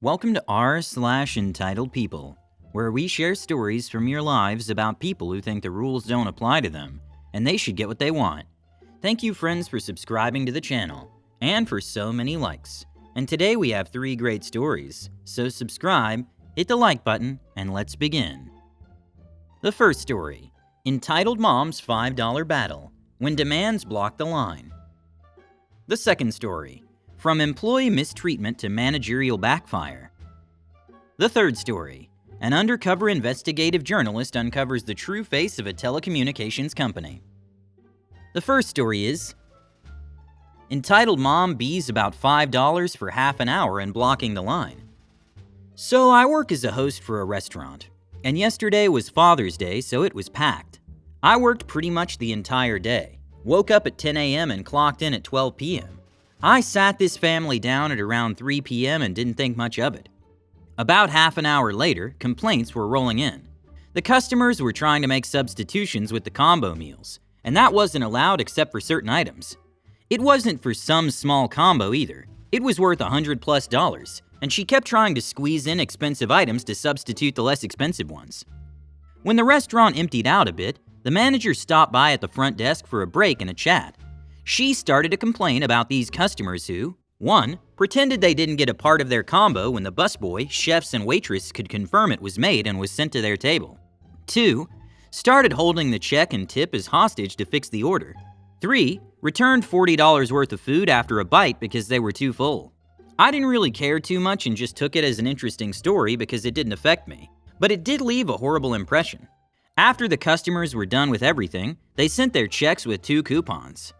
Welcome to r/entitled people, where we share stories from your lives about people who think the rules don't apply to them, and they should get what they want. Thank you, friends, for subscribing to the channel, and for so many likes. And today we have 3 great stories, so subscribe, hit the like button, and let's begin. The first story, entitled Mom's $5 Battle, When Demands Block the Line. The second story, From Employee Mistreatment to Managerial Backfire. The third story, An undercover investigative journalist uncovers the true face of a telecommunications company. The first story is entitled Mom Bees About $5 for Half an Hour and Blocking the Line. So I work as a host for a restaurant, and yesterday was Father's Day, so it was packed. I worked pretty much the entire day, woke up at 10 a.m. and clocked in at 12 p.m. I sat this family down at around 3 p.m. and didn't think much of it. About half an hour later, complaints were rolling in. The customers were trying to make substitutions with the combo meals, and that wasn't allowed except for certain items. It wasn't for some small combo either. It was worth $100+, and she kept trying to squeeze in expensive items to substitute the less expensive ones. When the restaurant emptied out a bit, the manager stopped by at the front desk for a break and a chat. She started to complain about these customers who, 1. Pretended they didn't get a part of their combo when the busboy, chefs, and waitress could confirm it was made and was sent to their table. 2. Started holding the check and tip as hostage to fix the order. 3. Returned $40 worth of food after a bite because they were too full. I didn't really care too much and just took it as an interesting story because it didn't affect me, but it did leave a horrible impression. After the customers were done with everything, they sent their checks with 2 coupons.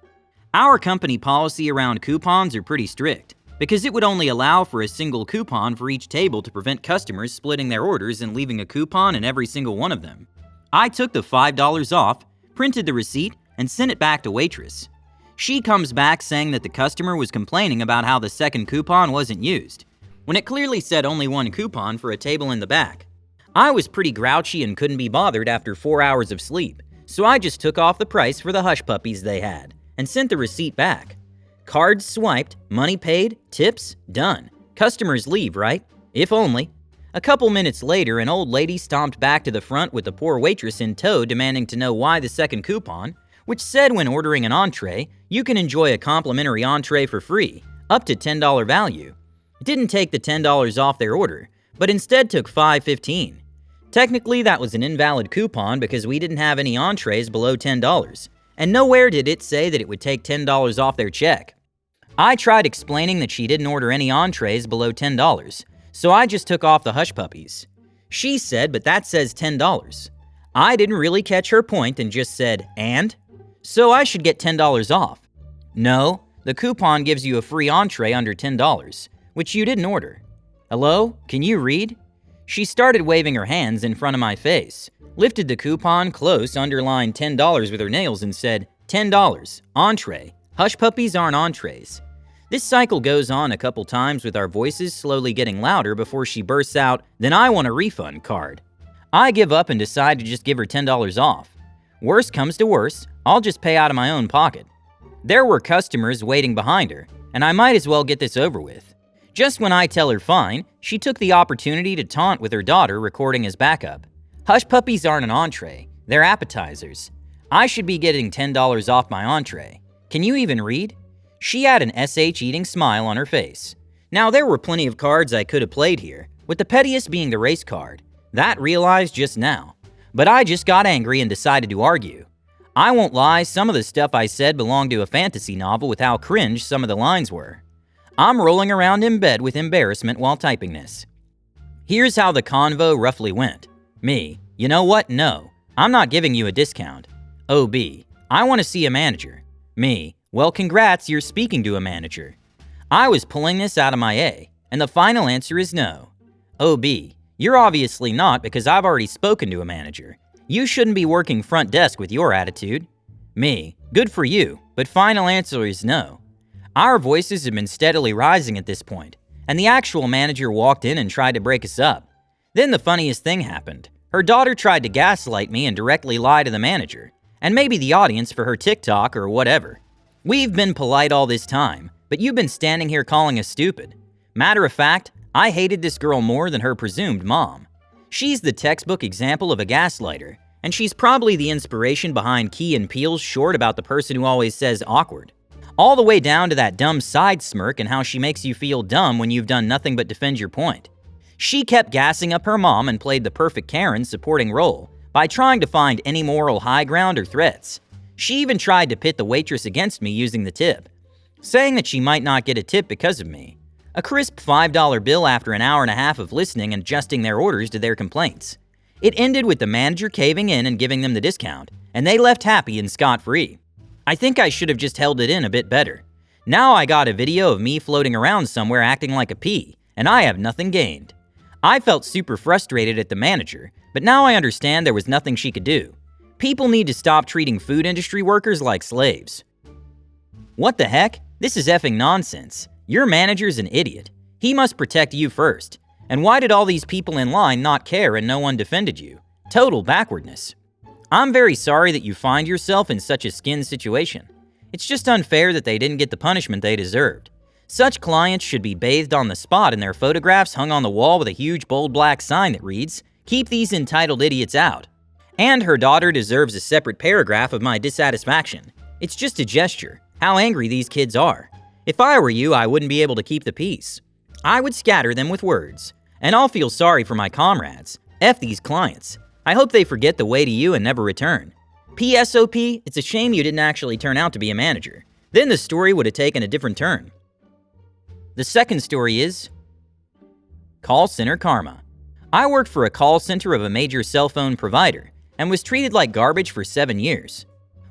Our company policy around coupons are pretty strict, because it would only allow for a single coupon for each table to prevent customers splitting their orders and leaving a coupon in every single one of them. I took the $5 off, printed the receipt, and sent it back to waitress. She comes back saying that the customer was complaining about how the second coupon wasn't used, when it clearly said only 1 coupon for a table in the back. I was pretty grouchy and couldn't be bothered after 4 hours of sleep, so I just took off the price for the hush puppies they had, and sent the receipt back. Cards swiped, money paid, tips, done. Customers leave, right? If only. A couple minutes later, an old lady stomped back to the front with the poor waitress in tow demanding to know why the second coupon, which said when ordering an entree, you can enjoy a complimentary entree for free, up to $10 value. It didn't take the $10 off their order, but instead took $5.15. Technically, that was an invalid coupon because we didn't have any entrees below $10. And nowhere did it say that it would take $10 off their check. I tried explaining that she didn't order any entrees below $10, so I just took off the hush puppies. She said, but that says $10. I didn't really catch her point and just said, and? So I should get $10 off. No, the coupon gives you a free entree under $10, which you didn't order. Hello, can you read? She started waving her hands in front of my face, lifted the coupon close, underlined $10 with her nails and said, $10, entree. Hush puppies aren't entrees. This cycle goes on a couple times with our voices slowly getting louder before she bursts out, then I want a refund card. I give up and decide to just give her $10 off. Worst comes to worst, I'll just pay out of my own pocket. There were customers waiting behind her, and I might as well get this over with. Just when I tell her fine, she took the opportunity to taunt with her daughter recording as backup. Hush puppies aren't an entree, they're appetizers. I should be getting $10 off my entree. Can you even read? She had an SH-eating smile on her face. Now there were plenty of cards I could have played here, with the pettiest being the race card. That realized just now. But I just got angry and decided to argue. I won't lie, some of the stuff I said belonged to a fantasy novel with how cringe some of the lines were. I'm rolling around in bed with embarrassment while typing this. Here's how the convo roughly went. Me, you know what? No, I'm not giving you a discount. OB, I want to see a manager. Me, well congrats, you're speaking to a manager. I was pulling this out of my A, and the final answer is no. OB, you're obviously not because I've already spoken to a manager. You shouldn't be working front desk with your attitude. Me, good for you, but final answer is no. Our voices have been steadily rising at this point, and the actual manager walked in and tried to break us up. Then the funniest thing happened. Her daughter tried to gaslight me and directly lie to the manager, and maybe the audience for her TikTok or whatever. We've been polite all this time, but you've been standing here calling us stupid. Matter of fact, I hated this girl more than her presumed mom. She's the textbook example of a gaslighter, and she's probably the inspiration behind Key and Peele's short about the person who always says awkward. All the way down to that dumb side smirk and how she makes you feel dumb when you've done nothing but defend your point. She kept gassing up her mom and played the perfect Karen supporting role by trying to find any moral high ground or threats. She even tried to pit the waitress against me using the tip, saying that she might not get a tip because of me. A crisp $5 bill after an hour and a half of listening and adjusting their orders to their complaints. It ended with the manager caving in and giving them the discount, and they left happy and scot-free. I think I should have just held it in a bit better. Now I got a video of me floating around somewhere acting like a pea, and I have nothing gained. I felt super frustrated at the manager, but now I understand there was nothing she could do. People need to stop treating food industry workers like slaves. What the heck? This is effing nonsense. Your manager's an idiot. He must protect you first. And why did all these people in line not care and no one defended you? Total backwardness. I'm very sorry that you find yourself in such a skin situation. It's just unfair that they didn't get the punishment they deserved. Such clients should be bathed on the spot and their photographs hung on the wall with a huge bold black sign that reads, "Keep these entitled idiots out." And her daughter deserves a separate paragraph of my dissatisfaction. It's just a gesture, how angry these kids are. If I were you, I wouldn't be able to keep the peace. I would scatter them with words. And I'll feel sorry for my comrades. F these clients. I hope they forget the way to you and never return. PSOP, it's a shame you didn't actually turn out to be a manager. Then the story would have taken a different turn. The second story is call center karma. I worked for a call center of a major cell phone provider and was treated like garbage for 7 years.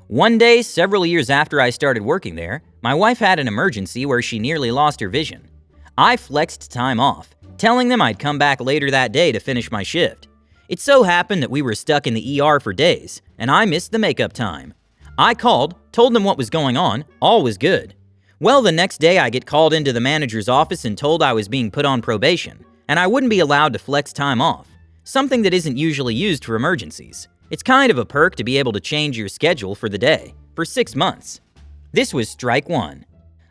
One day, several years after I started working there, my wife had an emergency where she nearly lost her vision. I flexed time off, telling them I'd come back later that day to finish my shift. It so happened that we were stuck in the ER for days, and I missed the makeup time. I called, told them what was going on, all was good. Well, the next day I get called into the manager's office and told I was being put on probation, and I wouldn't be allowed to flex time off, something that isn't usually used for emergencies. It's kind of a perk to be able to change your schedule for the day, for 6 months. This was strike one.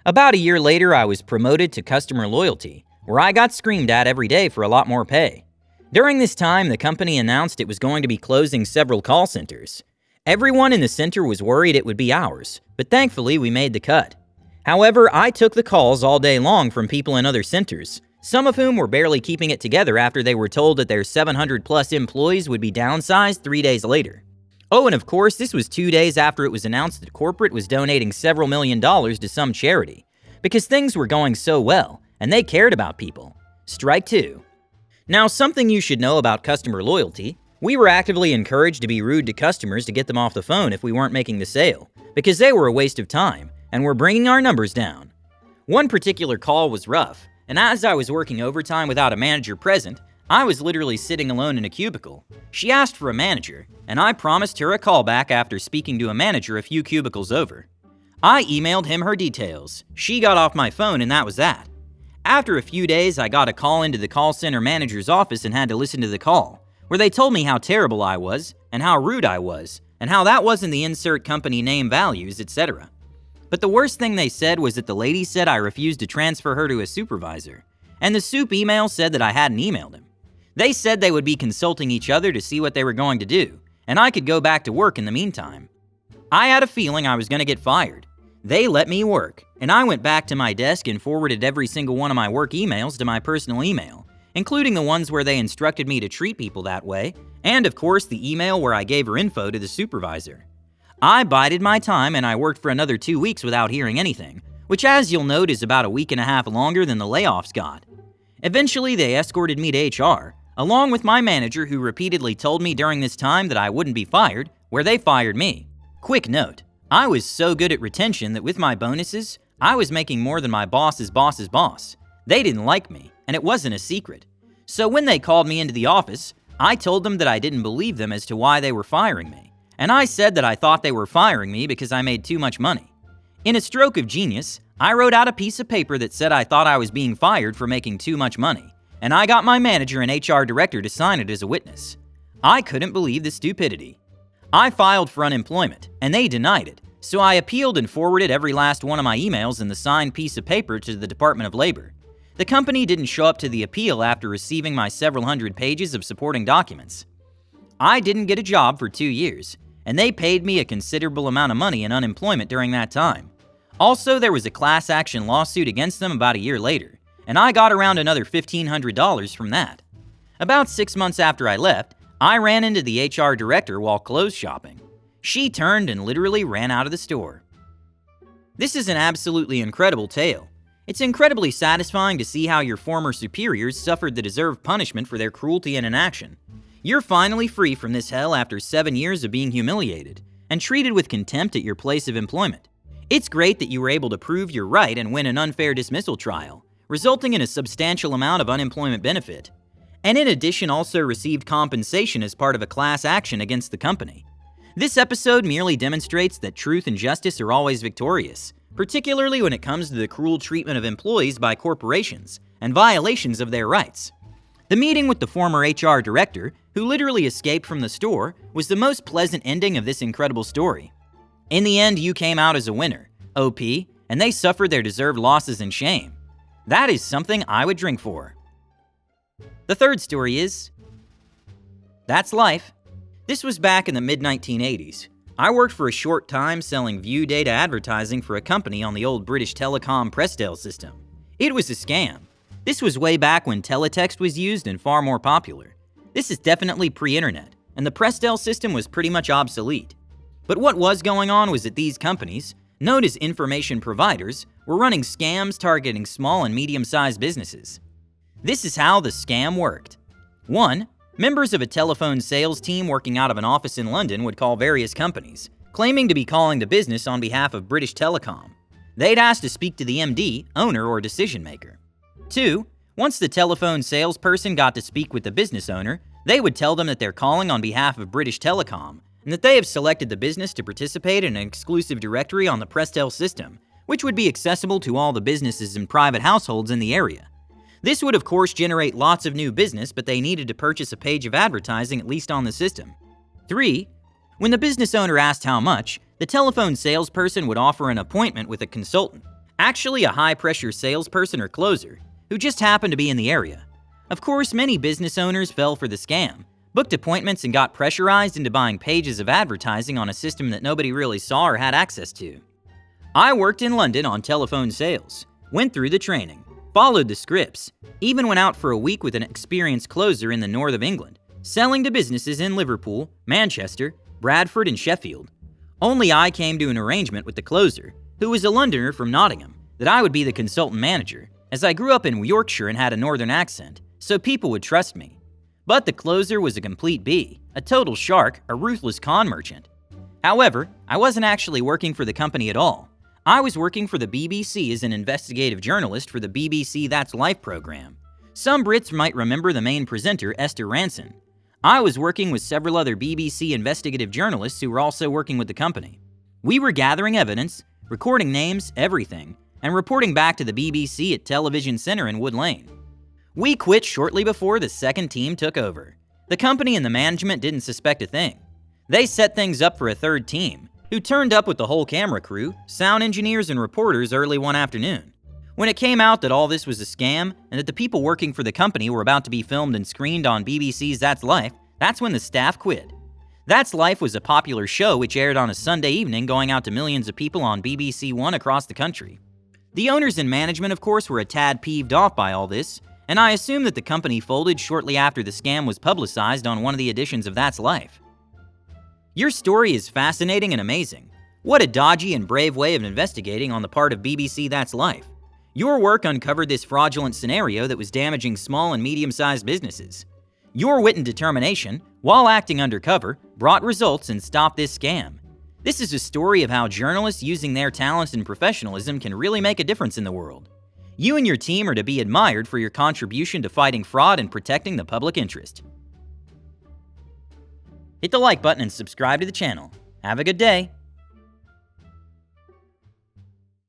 About a year later, I was promoted to customer loyalty, where I got screamed at every day for a lot more pay. During this time, the company announced it was going to be closing several call centers. Everyone in the center was worried it would be ours, but thankfully we made the cut. However, I took the calls all day long from people in other centers, some of whom were barely keeping it together after they were told that their 700-plus employees would be downsized 3 days later. Oh, and of course, this was 2 days after it was announced that corporate was donating several $millions to some charity, because things were going so well, and they cared about people. Strike two. Now, something you should know about customer loyalty, we were actively encouraged to be rude to customers to get them off the phone if we weren't making the sale, because they were a waste of time, and were bringing our numbers down. One particular call was rough, and as I was working overtime without a manager present, I was literally sitting alone in a cubicle. She asked for a manager, and I promised her a callback after speaking to a manager a few cubicles over. I emailed him her details. She got off my phone, and that was that. After a few days, I got a call into the call center manager's office and had to listen to the call, where they told me how terrible I was, and how rude I was, and how that wasn't the insert company name values, etc. But the worst thing they said was that the lady said I refused to transfer her to a supervisor, and the soup email said that I hadn't emailed him. They said they would be consulting each other to see what they were going to do, and I could go back to work in the meantime. I had a feeling I was going to get fired. They let me work, and I went back to my desk and forwarded every single one of my work emails to my personal email, including the ones where they instructed me to treat people that way, and of course the email where I gave her info to the supervisor. I bided my time and I worked for another 2 weeks without hearing anything, which as you'll note is about a week and a half longer than the layoffs got. Eventually they escorted me to HR, along with my manager who repeatedly told me during this time that I wouldn't be fired, where they fired me. Quick note. I was so good at retention that with my bonuses, I was making more than my boss's boss's boss. They didn't like me, and it wasn't a secret. So when they called me into the office, I told them that I didn't believe them as to why they were firing me. And I said that I thought they were firing me because I made too much money. In a stroke of genius, I wrote out a piece of paper that said I thought I was being fired for making too much money, and I got my manager and HR director to sign it as a witness. I couldn't believe the stupidity. I filed for unemployment, and they denied it, so I appealed and forwarded every last one of my emails in the signed piece of paper to the Department of Labor. The company didn't show up to the appeal after receiving my several hundred pages of supporting documents. I didn't get a job for 2 years, and they paid me a considerable amount of money in unemployment during that time. Also, there was a class action lawsuit against them about a year later, and I got around another $1,500 from that. About 6 months after I left, I ran into the HR director while clothes shopping. She turned and literally ran out of the store. This is an absolutely incredible tale. It's incredibly satisfying to see how your former superiors suffered the deserved punishment for their cruelty and inaction. You're finally free from this hell after 7 years of being humiliated and treated with contempt at your place of employment. It's great that you were able to prove you're right and win an unfair dismissal trial, resulting in a substantial amount of unemployment benefit, and in addition also received compensation as part of a class action against the company. This episode merely demonstrates that truth and justice are always victorious, particularly when it comes to the cruel treatment of employees by corporations and violations of their rights. The meeting with the former HR director, who literally escaped from the store, was the most pleasant ending of this incredible story. In the end, you came out as a winner, OP, and they suffered their deserved losses and shame. That is something I would drink for. The third story is, That's Life. This was back in the mid-1980s. I worked for a short time selling view data advertising for a company on the old British Telecom Prestel system. It was a scam. This was way back when teletext was used and far more popular. This is definitely pre-internet, and the Prestel system was pretty much obsolete. But what was going on was that these companies, known as information providers, were running scams targeting small and medium-sized businesses. This is how the scam worked. 1. Members of a telephone sales team working out of an office in London would call various companies, claiming to be calling the business on behalf of British Telecom. They'd ask to speak to the MD, owner, or decision maker. 2. Once the telephone salesperson got to speak with the business owner, they would tell them that they're calling on behalf of British Telecom and that they have selected the business to participate in an exclusive directory on the Prestel system, which would be accessible to all the businesses and private households in the area. This would of course generate lots of new business, but they needed to purchase a page of advertising at least on the system. 3. When the business owner asked how much, the telephone salesperson would offer an appointment with a consultant, actually a high-pressure salesperson or closer, who just happened to be in the area. Of course, many business owners fell for the scam, booked appointments and got pressurized into buying pages of advertising on a system that nobody really saw or had access to. I worked in London on telephone sales, went through the training, followed the scripts, even went out for a week with an experienced closer in the north of England, selling to businesses in Liverpool, Manchester, Bradford, and Sheffield. Only I came to an arrangement with the closer, who was a Londoner from Nottingham, that I would be the consultant manager, as I grew up in Yorkshire and had a northern accent, so people would trust me. But the closer was a complete bee, a total shark, a ruthless con merchant. However, I wasn't actually working for the company at all. I was working for the BBC as an investigative journalist for the BBC That's Life program. Some Brits might remember the main presenter, Esther Ranson. I was working with several other BBC investigative journalists who were also working with the company. We were gathering evidence, recording names, everything, and reporting back to the BBC at Television Centre in Wood Lane. We quit shortly before the second team took over. The company and the management didn't suspect a thing. They set things up for a third team, who turned up with the whole camera crew, sound engineers, and reporters early one afternoon. When it came out that all this was a scam and that the people working for the company were about to be filmed and screened on BBC's That's Life, that's when the staff quit. That's Life was a popular show which aired on a Sunday evening, going out to millions of people on BBC One across the country. The owners and management, of course, were a tad peeved off by all this, and I assume that the company folded shortly after the scam was publicized on one of the editions of That's Life. Your story is fascinating and amazing. What a dodgy and brave way of investigating on the part of BBC That's Life. Your work uncovered this fraudulent scenario that was damaging small and medium-sized businesses. Your wit and determination, while acting undercover, brought results and stopped this scam. This is a story of how journalists using their talents and professionalism can really make a difference in the world. You and your team are to be admired for your contribution to fighting fraud and protecting the public interest. Hit the like button and subscribe to the channel. Have a good day.